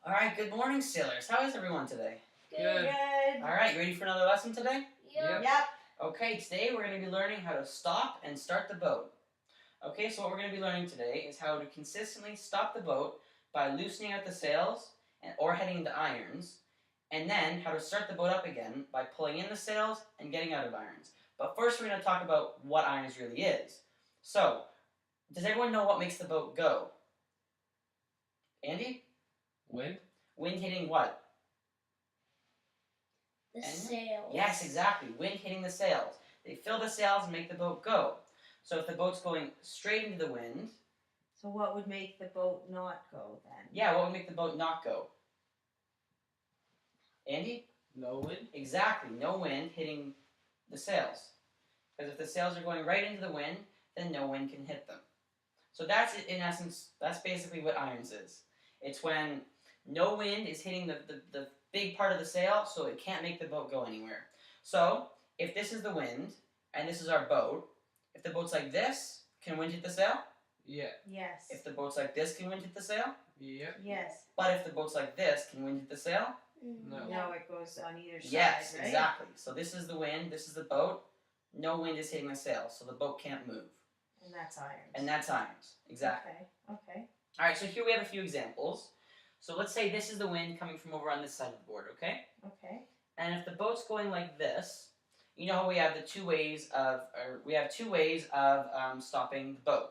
Alright, good morning, sailors. How is everyone today? Good. Alright, you ready for another lesson today? Yep. Okay, today we're going to be learning how to stop and start the boat. Okay, so what we're going to be learning today is how to consistently stop the boat by loosening out the sails or heading into irons, and then how to start the boat up again by pulling in the sails and getting out of irons. But first we're going to talk about what irons really is. So, does everyone know what makes the boat go? Andy? Wind? Wind hitting what? The sails. Yes, exactly. Wind hitting the sails. They fill the sails and make the boat go. So if the boat's going straight into the wind... So what would make the boat not go then? Yeah, what would make the boat not go? Andy? No wind? Exactly. No wind hitting the sails. Because if the sails are going right into the wind, then no wind can hit them. So that's, in essence, that's basically what irons is. It's when no wind is hitting the big part of the sail, so it can't make the boat go anywhere. So, if this is the wind, and this is our boat, if the boat's like this, can wind hit the sail? Yeah. Yes. If the boat's like this, can wind hit the sail? Yep. Yes. But if the boat's like this, can wind hit the sail? No. No, it goes on either side, Yes, right? exactly. So this is the wind, this is the boat, no wind is hitting the sail, so the boat can't move. And that's irons. And that's irons, exactly. Okay. Alright, so here we have a few examples. So let's say this is the wind coming from over on this side of the board, okay? Okay. And if the boat's going like this, you know how we have two ways of stopping the boat.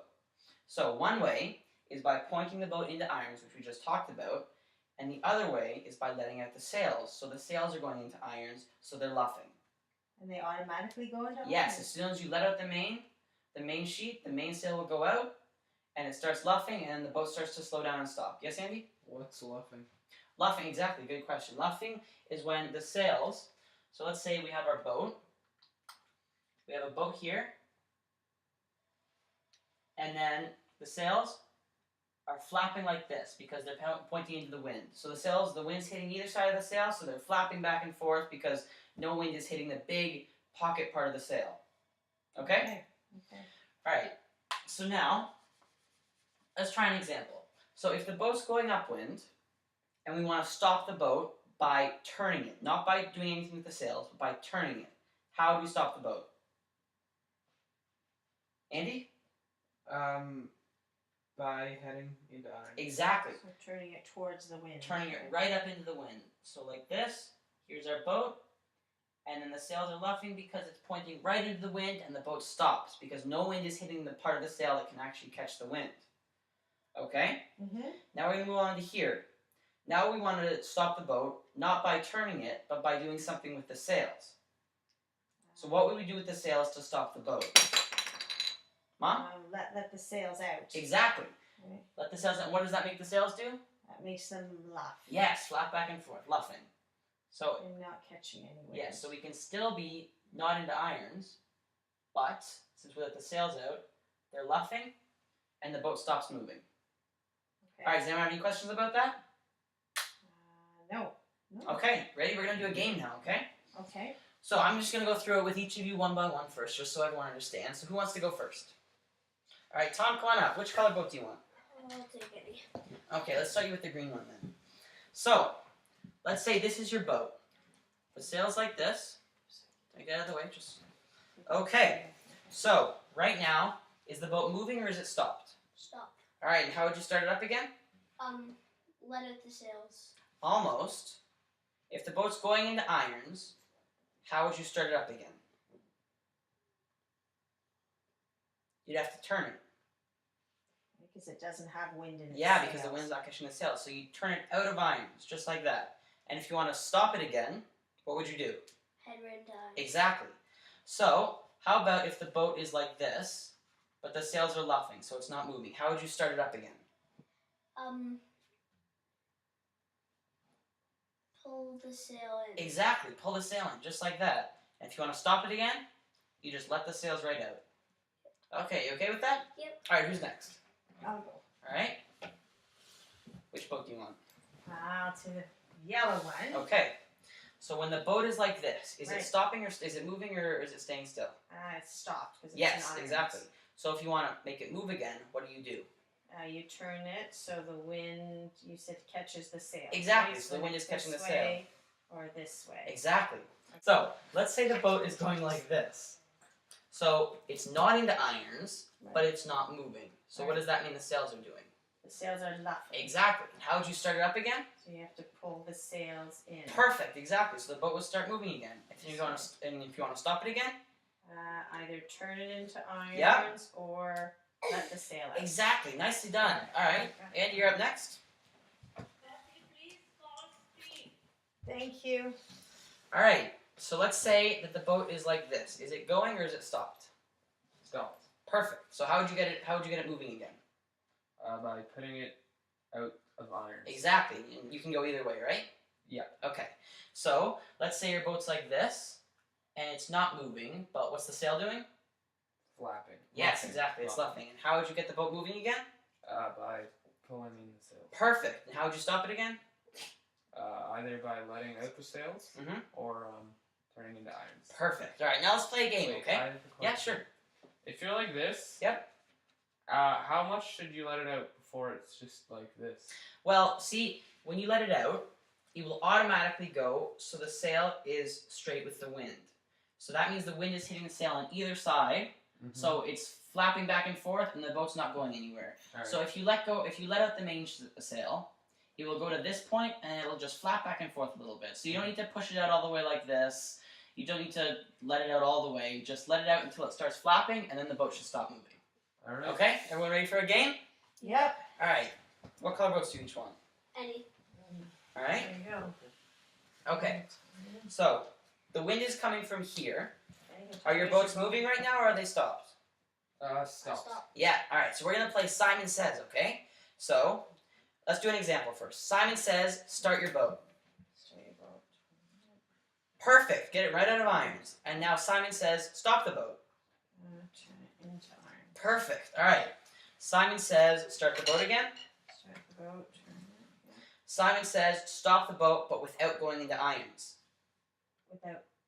So one way is by pointing the boat into irons, which we just talked about, and the other way is by letting out the sails. So the sails are going into irons, so they're luffing. And they automatically go into Yes, irons? as soon as you let out the main sheet, the mainsail will go out, and it starts luffing, and the boat starts to slow down and stop. Yes, Andy? What's luffing? Luffing, exactly, good question. Luffing is when the sails, so let's say we have our boat. We have a boat here, and then the sails are flapping like this because they're pointing into the wind. So the wind's hitting either side of the sail, so they're flapping back and forth because no wind is hitting the big pocket part of the sail. Okay? Okay. Alright, so now, let's try an example. So if the boat's going upwind, and we want to stop the boat by turning it, not by doing anything with the sails, but by turning it. How do we stop the boat? Andy? By heading into irons. Exactly. So turning it towards the wind. Turning it right up into the wind. So like this, here's our boat, and then the sails are luffing because it's pointing right into the wind, and the boat stops because no wind is hitting the part of the sail that can actually catch the wind. Okay? Mm-hmm. Now we're going to move on to here. Now we want to stop the boat, not by turning it, but by doing something with the sails. So what would we do with the sails to stop the boat? Mom? Let the sails out. Exactly. Right. Let the sails out. What does that make the sails do? That makes them luff. Yes, flap back and forth, luffing. So, And not catching any wind. yes, so we can still be not into irons, but since we let the sails out, they're luffing, and the boat stops moving. Okay. Alright, does anyone have any questions about that? No. Okay, ready? We're going to do a game now, okay? Okay. So I'm just going to go through it with each of you one by one first, just so everyone understands. So who wants to go first? Alright, Tom, come on up. Which color boat do you want? I'll take any. Okay, let's start you with the green one then. So, let's say this is your boat. The sail's like this. Get out of the way, just... Okay, so, right now, is the boat moving or is it stopped? Stop. Alright, and how would you start it up again? Let out the sails. Almost. If the boat's going into irons, how would you start it up again? You'd have to turn it. Because it doesn't have wind in its Yeah, because the sails. wind's not catching the sails. So you turn it out of irons, just like that. And if you want to stop it again, what would you do? Head right down. Exactly. So, how about if the boat is like this, but the sails are luffing, so it's not moving? How would you start it up again? Pull the sail in. Exactly. Pull the sail in, just like that. And if you want to stop it again, you just let the sails right out. Okay, you okay with that? Yep. Alright, who's next? I'll go. Alright. Which boat do you want? To the yellow one. Okay. So when the boat is like this, is it Right. stopping or is it moving or is it staying still? It's stopped. Because it's Yes, in irons. exactly. So if you want to make it move again, what do you do? You turn it so the wind, you said, catches the sail. Exactly, right? so the wind is catching the this sail. way or this way. Exactly. So let's say the boat is going like this. So it's not into irons, but it's not moving. So what does that mean the sails are doing? The sails are luffing. Exactly. And how would you start it up again? So you have to pull the sails in. Perfect. Exactly. So the boat will start moving again. If you want to stop it again, Either turn it into irons Yeah. or let the sail out. exactly. Nicely done. All right, Andy, you're up next. Thank you. All right. So let's say that the boat is like this. Is it going or is it stopped? Stopped. Perfect. So how would you get it? How would you get it moving again? By putting it out of irons. Exactly. And you can go either way, right? Yeah. Okay. So let's say your boat's like this, and it's not moving. But what's the sail doing? Flapping. Yes, exactly. It's luffing. And how would you get the boat moving again? By pulling in the sails. Perfect. And how would you stop it again? Either by letting out the sails Mhm. or turning into irons. Perfect. All right. Now let's play a game, Wait, okay? I have a Yeah, question. sure. If you're like this, Yep. How much should you let it out before it's just like this? Well, see, when you let it out, it will automatically go so the sail is straight with the wind. So that means the wind is hitting the sail on either side, so it's flapping back and forth, and the boat's not going anywhere. Alright. So if you let out the main sail, it will go to this point, and it'll just flap back and forth a little bit. So you don't need to push it out all the way like this. You don't need to let it out all the way. Just let it out until it starts flapping, and then the boat should stop moving. Alright. Okay? Everyone ready for a game? Yep. All right. What color boats do you each want? Any. All right. There you go. Okay. So the wind is coming from here. Okay, Are your boats moving right now, or are they stopped? Stop. Stop. Yeah. All right. So we're gonna play Simon Says. Okay. So let's do an example first. Simon says, "Start your boat." Straight boat. Perfect. Get it right out of irons. And now Simon says, "Stop the boat." Turn it into irons. Perfect. All right. Simon says, "Start the boat again." Start the boat. Turn it. Simon says, "Stop the boat, but without going into irons."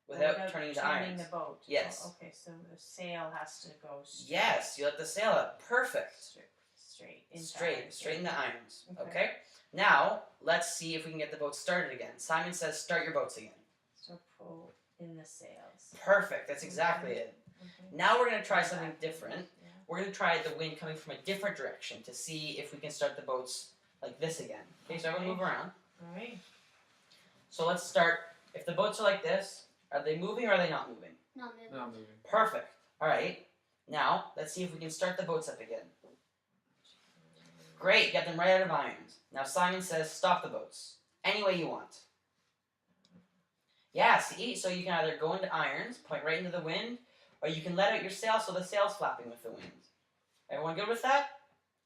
Without turning into turning irons. the boat. Yes. Oh, okay, so the sail has to go straight. Yes. You let the sail out. Perfect. Straight into Straight irons. into irons. Okay. Okay. Now let's see if we can get the boat started again. Simon says, "Start your boats again." So pull in the sails. Perfect. That's exactly it. Okay. Now we're gonna try something different. Yeah. We're gonna try the wind coming from a different direction to see if we can start the boats like this again. Okay. So everyone move around. All right. So let's start. If the boats are like this, are they moving or are they not moving? Not moving. Not moving. Perfect. All right. Now let's see if we can start the boats up again. Great. Get them right out of irons. Now Simon says, "Stop the boats." Any way you want. Yeah, see? So you can either go into irons, point right into the wind, or you can let out your sail so the sail's flapping with the wind. Everyone good with that?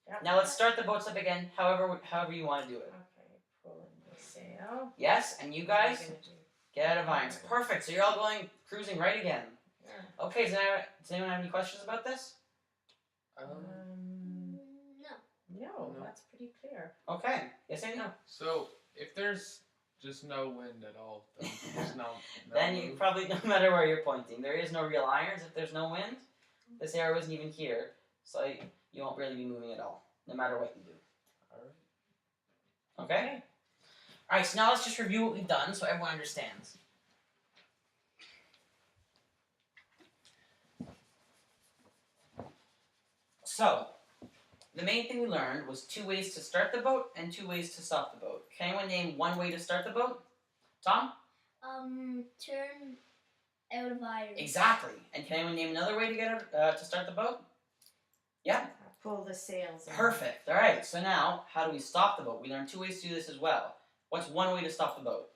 Yep. Now let's start the boats up again, however you want to do it. Okay, pull in the sail. Yes, and you What are guys, gonna do? get out of irons. Perfect, so you're all going cruising right again. Yeah. Okay, does anyone have any questions about this? No. No, No. that's pretty clear. Okay, yes and no. So if there's just no wind at all, then there's no Then you move. probably, no matter where you're pointing, there is no real irons if there's no wind. This arrow isn't even here, so you won't really be moving at all, no matter what you do. Alright. Okay? Alright, so now let's just review what we've done so everyone understands. So, the main thing we learned was 2 ways to start the boat and 2 ways to stop the boat. Can anyone name one way to start the boat? Tom? Turn out of irons. Exactly. And can anyone name another way to get to start the boat? Yeah? Pull the sails in. Perfect. Alright, so now, how do we stop the boat? We learned 2 ways to do this as well. What's one way to stop the boat?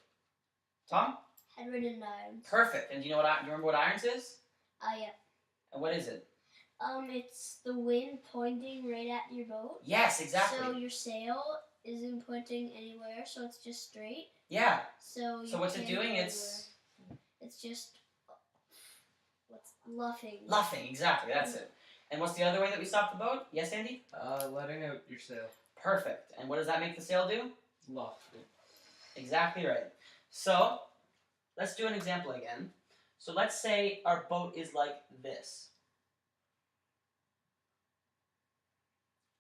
Tom? Headwind and irons. Perfect. And do you remember what irons is? Yeah. And what is it? It's the wind pointing right at your boat. Yes, exactly. So your sail isn't pointing anywhere, so it's just straight. Yeah. So you So what's it can't doing? go It's anywhere. It's just what's luffing. luffing. Exactly. That's it. And what's the other way that we stop the boat? Yes, Andy? Letting out your sail. Perfect. And what does that make the sail do? Luff. Exactly right. So, let's do an example again. So let's say our boat is like this.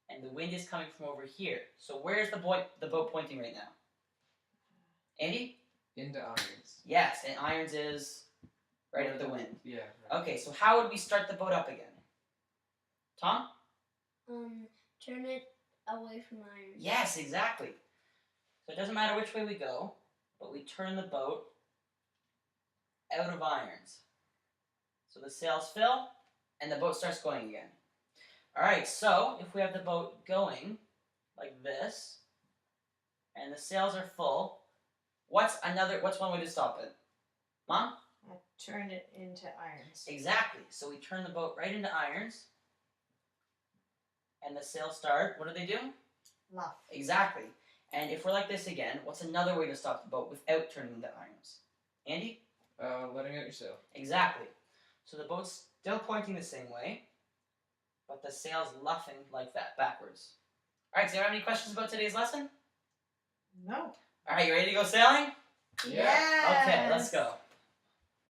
and the wind is coming from over here. So where's the boat pointing right now? Andy? Into irons. Yes, and irons is right of the wind. Yeah. Right. Okay, so how would we start the boat up again? Tom? Turn it away from irons. Yes, exactly. So it doesn't matter which way we go, but we turn the boat out of irons. So the sails fill, and the boat starts going again. Alright, so if we have the boat going like this, and the sails are full, what's one way to stop it? Mom? Turn it into irons. Exactly. So we turn the boat right into irons, and the sails start. What do? Luff. Exactly. And if we're like this again, what's another way to stop the boat without turning into irons? Andy? Letting out your sail. Exactly. So the boat's still pointing the same way, but the sail's luffing like that, backwards. Alright, so you have any questions about today's lesson? No. Alright, you ready to go sailing? Yeah. Okay, let's go.